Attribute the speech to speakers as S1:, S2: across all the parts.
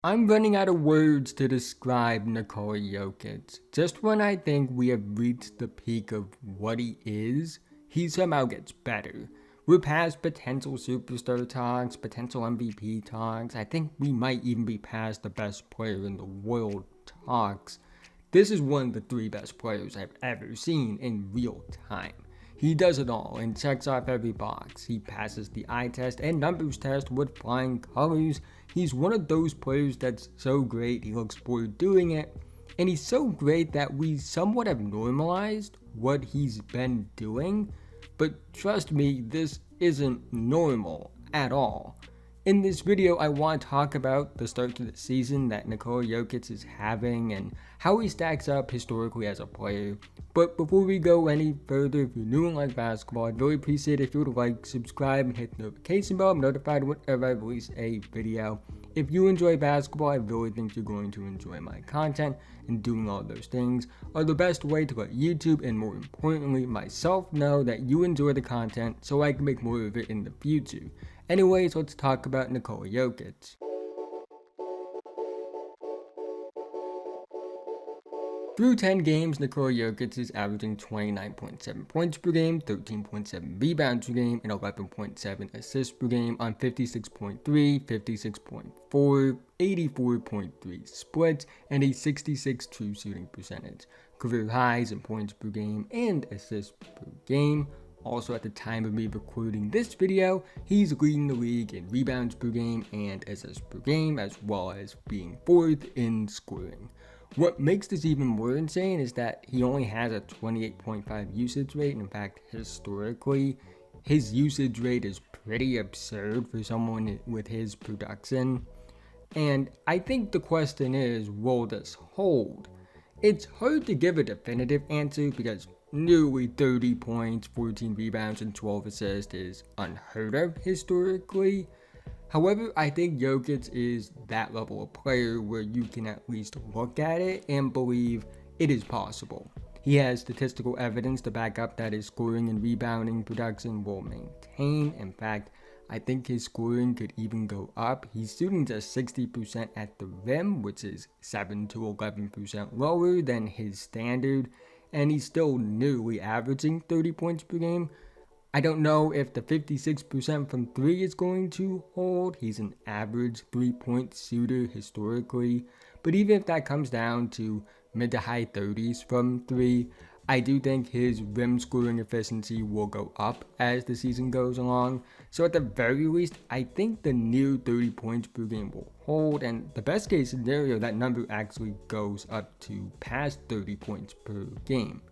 S1: I'm running out of words to describe Nikola Jokic. Just when I think we have reached the peak of what he is, he somehow gets better. We're past potential superstar talks, potential MVP talks. I think we might even be past the best player in the world talks. This is one of the three best players I've ever seen in real time. He does it all and checks off every box. He passes the eye test and numbers test with flying colors. He's one of those players that's so great he looks bored doing it. And he's so great that we somewhat have normalized what he's been doing. But trust me, this isn't normal at all. In this video, I want to talk about the start to the season that Nikola Jokic is having and how he stacks up historically as a player. But before we go any further, if you're new and like basketball, I'd really appreciate it if you would like, subscribe, and hit the notification bell. I'm notified whenever I release a video. If you enjoy basketball, I really think you're going to enjoy my content, and doing all those things are the best way to let YouTube and more importantly myself know that you enjoy the content so I can make more of it in the future. Anyways, let's talk about Nikola Jokic. Through 10 games, Nikola Jokic is averaging 29.7 points per game, 13.7 rebounds per game, and 11.7 assists per game on 56.3, 56.4, 84.3 splits, and a 66 true shooting percentage. Career highs in points per game and assists per game. Also, at the time of me recording this video, he's leading the league in rebounds per game and assists per game, as well as being fourth in scoring. What makes this even more insane is that he only has a 28.5 usage rate. In fact, historically, his usage rate is pretty absurd for someone with his production. And I think the question is, will this hold? It's hard to give a definitive answer because nearly 30 points, 14 rebounds, and 12 assists is unheard of historically. However, I think Jokic is that level of player where you can at least look at it and believe it is possible. He has statistical evidence to back up that his scoring and rebounding production will maintain. In fact, I think his scoring could even go up. He's shooting just 60% at the rim, which is 7 to 11% lower than his standard, and he's still nearly averaging 30 points per game. I don't know if the 56% from 3 is going to hold. He's an average 3-point shooter historically. But even if that comes down to mid to high 30s from 3, I do think his rim scoring efficiency will go up as the season goes along. So at the very least, I think the near 30 points per game will hold. And the best case scenario, that number actually goes up to past 30 points per game.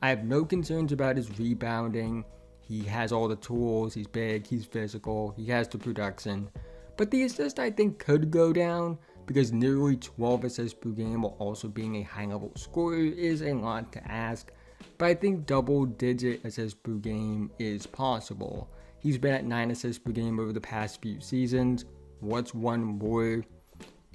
S1: I have no concerns about his rebounding. He has all the tools, he's big, he's physical, he has the production. But the assist I think could go down because nearly 12 assists per game while also being a high level scorer is a lot to ask. But I think double digit assists per game is possible. He's been at 9 assists per game over the past few seasons. What's one more?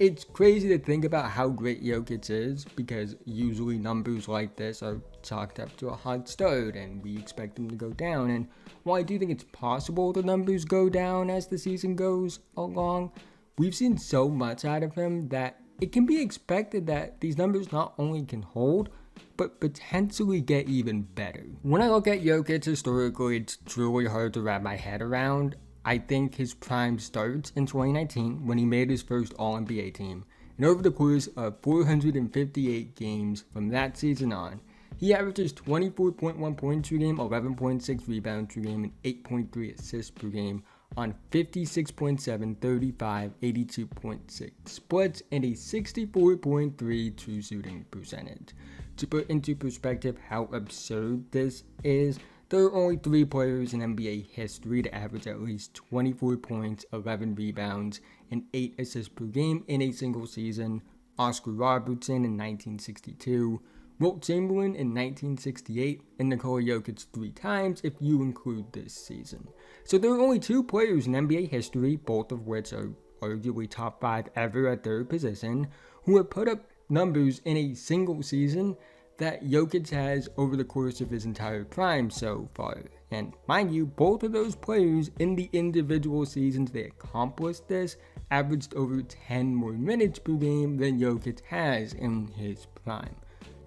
S1: It's crazy to think about how great Jokic is because usually numbers like this are chalked up to a hot start and we expect them to go down. And while I do think it's possible the numbers go down as the season goes along, we've seen so much out of him that it can be expected that these numbers not only can hold, but potentially get even better. When I look at Jokic historically, it's truly hard to wrap my head around. I think his prime starts in 2019 when he made his first All-NBA team. And over the course of 458 games from that season on, he averages 24.1 points per game, 11.6 rebounds per game, and 8.3 assists per game on 56.7, 35, 82.6 splits, and a 64.3 true shooting percentage. To put into perspective how absurd this is, there are only 3 players in NBA history to average at least 24 points, 11 rebounds, and 8 assists per game in a single season. Oscar Robertson in 1962, Wilt Chamberlain in 1968, and Nikola Jokic 3 times if you include this season. So there are only 2 players in NBA history, both of which are arguably top 5 ever at their position, who have put up numbers in a single season that Jokic has over the course of his entire prime so far. And mind you, both of those players in the individual seasons they accomplished this averaged over 10 more minutes per game than Jokic has in his prime.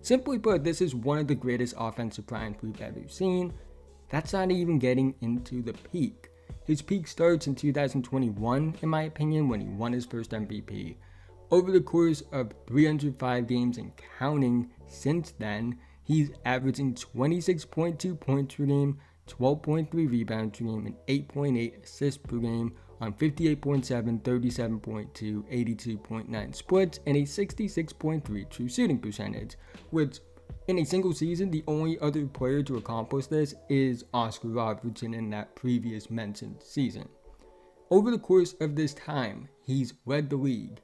S1: Simply put, this is one of the greatest offensive primes we've ever seen. That's not even getting into the peak. His peak starts in 2021, in my opinion, when he won his first MVP. Over the course of 305 games and counting since then, he's averaging 26.2 points per game, 12.3 rebounds per game, and 8.8 assists per game on 58.7, 37.2, 82.9 splits, and a 66.3 true shooting percentage, which in a single season, the only other player to accomplish this is Oscar Robertson in that previous mentioned season. Over the course of this time, he's led the league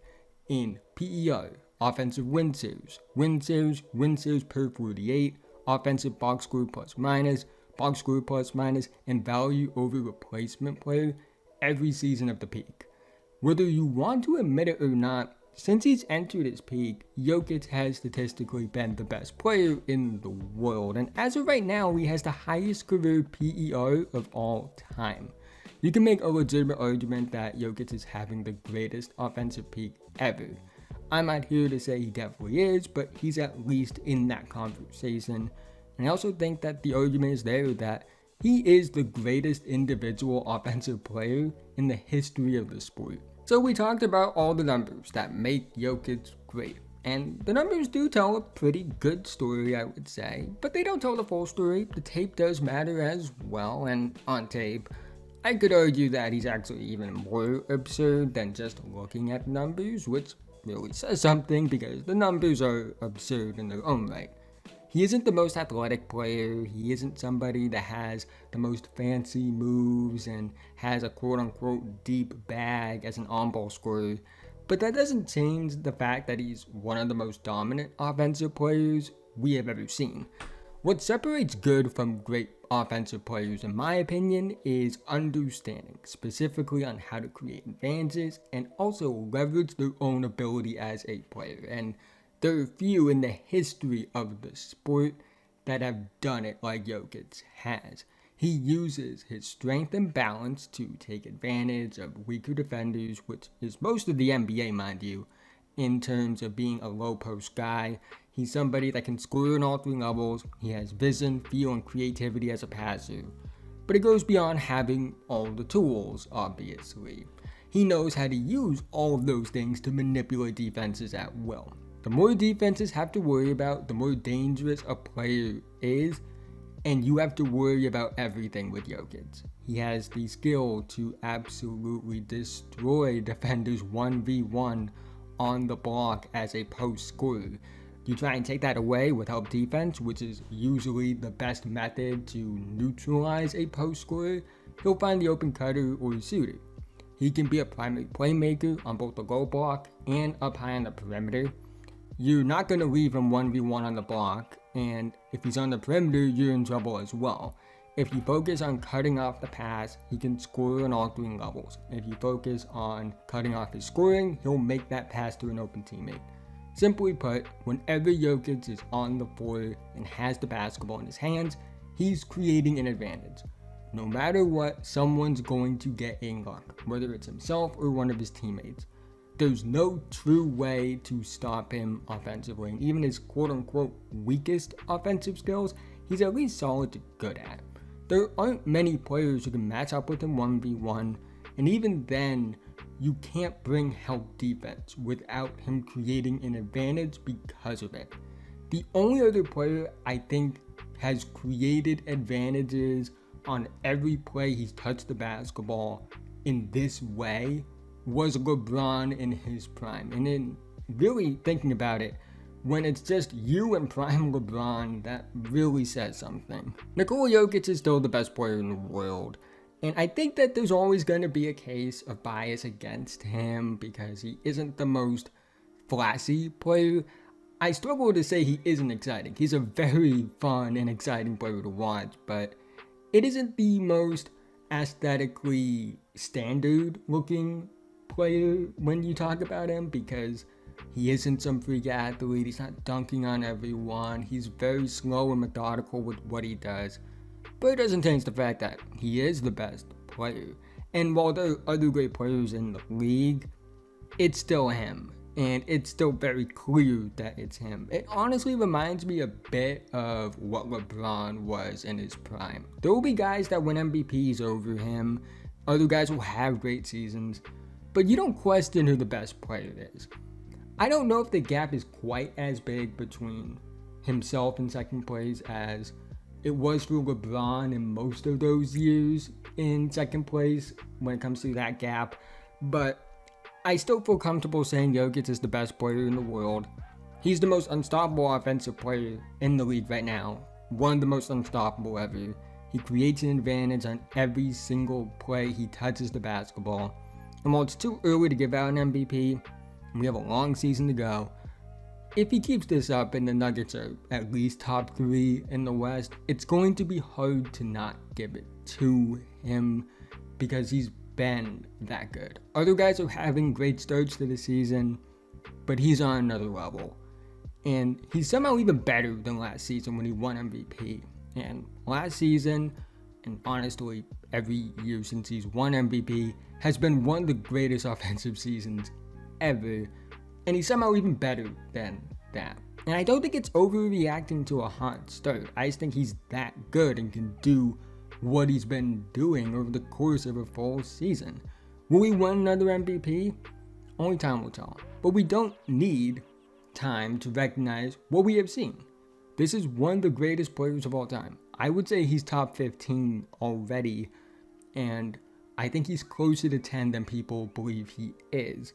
S1: in PER, offensive win shares per 48, offensive box score plus minus, and value over replacement player every season of the peak. Whether you want to admit it or not, since he's entered his peak, Jokic has statistically been the best player in the world, and as of right now, he has the highest career PER of all time. You can make a legitimate argument that Jokic is having the greatest offensive peak ever. I'm not here to say he definitely is, but he's at least in that conversation. And I also think that the argument is there that he is the greatest individual offensive player in the history of the sport. So we talked about all the numbers that make Jokic great. And the numbers do tell a pretty good story, I would say. But they don't tell the full story. The tape does matter as well. And on tape, I could argue that he's actually even more absurd than just looking at numbers, which really says something because the numbers are absurd in their own right. He isn't the most athletic player, he isn't somebody that has the most fancy moves and has a quote-unquote deep bag as an on-ball scorer, but that doesn't change the fact that he's one of the most dominant offensive players we have ever seen. What separates good from great offensive players, in my opinion, is understanding specifically on how to create advantages and also leverage their own ability as a player. And there are few in the history of the sport that have done it like Jokic has. He uses his strength and balance to take advantage of weaker defenders, which is most of the NBA, mind you, in terms of being a low post guy. He's somebody that can score on all three levels. He has vision, feel, and creativity as a passer. But it goes beyond having all the tools, obviously. He knows how to use all of those things to manipulate defenses at will. The more defenses have to worry about, the more dangerous a player is, and you have to worry about everything with Jokic. He has the skill to absolutely destroy defenders 1v1 on the block as a post scorer. You try and take that away with help defense, which is usually the best method to neutralize a post scorer, he'll find the open cutter or shooter. He can be a primary playmaker on both the low block and up high on the perimeter. You're not going to leave him 1v1 on the block, and if he's on the perimeter, you're in trouble as well. If you focus on cutting off the pass, he can score on all three levels. If you focus on cutting off his scoring, he'll make that pass to an open teammate. Simply put, whenever Jokic is on the floor and has the basketball in his hands, he's creating an advantage. No matter what, someone's going to get in luck, whether it's himself or one of his teammates. There's no true way to stop him offensively, and even his quote-unquote weakest offensive skills, he's at least solid to good at. There aren't many players who can match up with him 1v1, and even then, you can't bring help defense without him creating an advantage because of it. The only other player I think has created advantages on every play he's touched the basketball in this way was LeBron in his prime. And in really thinking about it, when it's just you and prime LeBron, that really says something. Nikola Jokic is still the best player in the world. And I think that there's always going to be a case of bias against him because he isn't the most flashy player. I struggle to say he isn't exciting. He's a very fun and exciting player to watch, but it isn't the most aesthetically standard looking player when you talk about him because He isn't some freak athlete. He's not dunking on everyone. He's very slow and methodical with what he does. But it doesn't change the fact that he is the best player. And while there are other great players in the league, it's still him. And it's still very clear that it's him. It honestly reminds me a bit of what LeBron was in his prime. There will be guys that win MVPs over him. Other guys will have great seasons. But you don't question who the best player is. I don't know if the gap is quite as big between himself in second place as it was for LeBron in most of those years in second place when it comes to that gap. But I still feel comfortable saying Jokic is the best player in the world. He's the most unstoppable offensive player in the league right now. One of the most unstoppable ever. He creates an advantage on every single play he touches the basketball. And while it's too early to give out an MVP, we have a long season to go. If he keeps this up and the Nuggets are at least top 3 in the West, it's going to be hard to not give it to him because he's been that good. Other guys are having great starts to the season, but he's on another level. And he's somehow even better than last season when he won MVP. And last season, and honestly every year since he's won MVP, has been one of the greatest offensive seasons ever, and he's somehow even better than that. And I don't think it's overreacting to a hot start. I just think he's that good and can do what he's been doing over the course of a full season. Will we win another MVP? Only time will tell. But we don't need time to recognize what we have seen. This is one of the greatest players of all time. I would say he's top 15 already, and I think he's closer to 10 than people believe he is.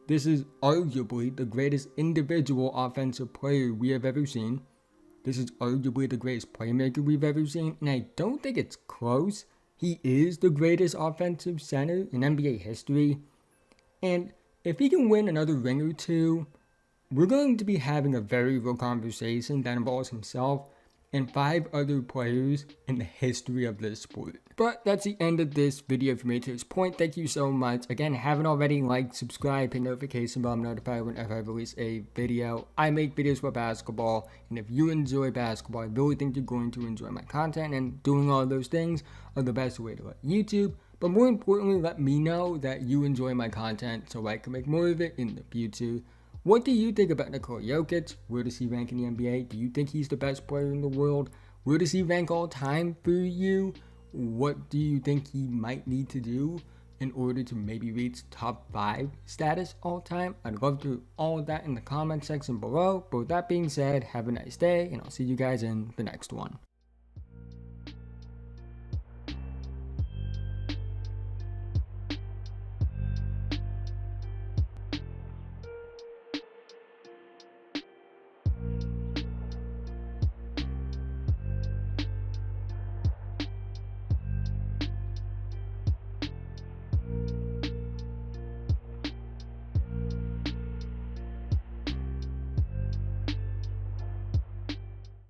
S1: This is arguably the greatest individual offensive player we have ever seen. This is arguably the greatest playmaker we've ever seen, and I don't think it's close. He is the greatest offensive center in NBA history, and if he can win another ring or two, we're going to be having a very real conversation that involves himself and 5 other players in the history of this sport. But that's the end of this video for me to this point. Thank you so much. Again, haven't already, like, subscribe, hit notification bell, I'm notified whenever I release a video. I make videos for basketball, and if you enjoy basketball, I really think you're going to enjoy my content, and doing all those things are the best way to let YouTube. But more importantly, let me know that you enjoy my content so I can make more of it in the future. What do you think about Nikola Jokic? Where does he rank in the NBA? Do you think he's the best player in the world? Where does he rank all time for you? What do you think he might need to do in order to maybe reach top 5 status all time? I'd love to hear all of that in the comment section below. But with that being said, have a nice day, and I'll see you guys in the next one.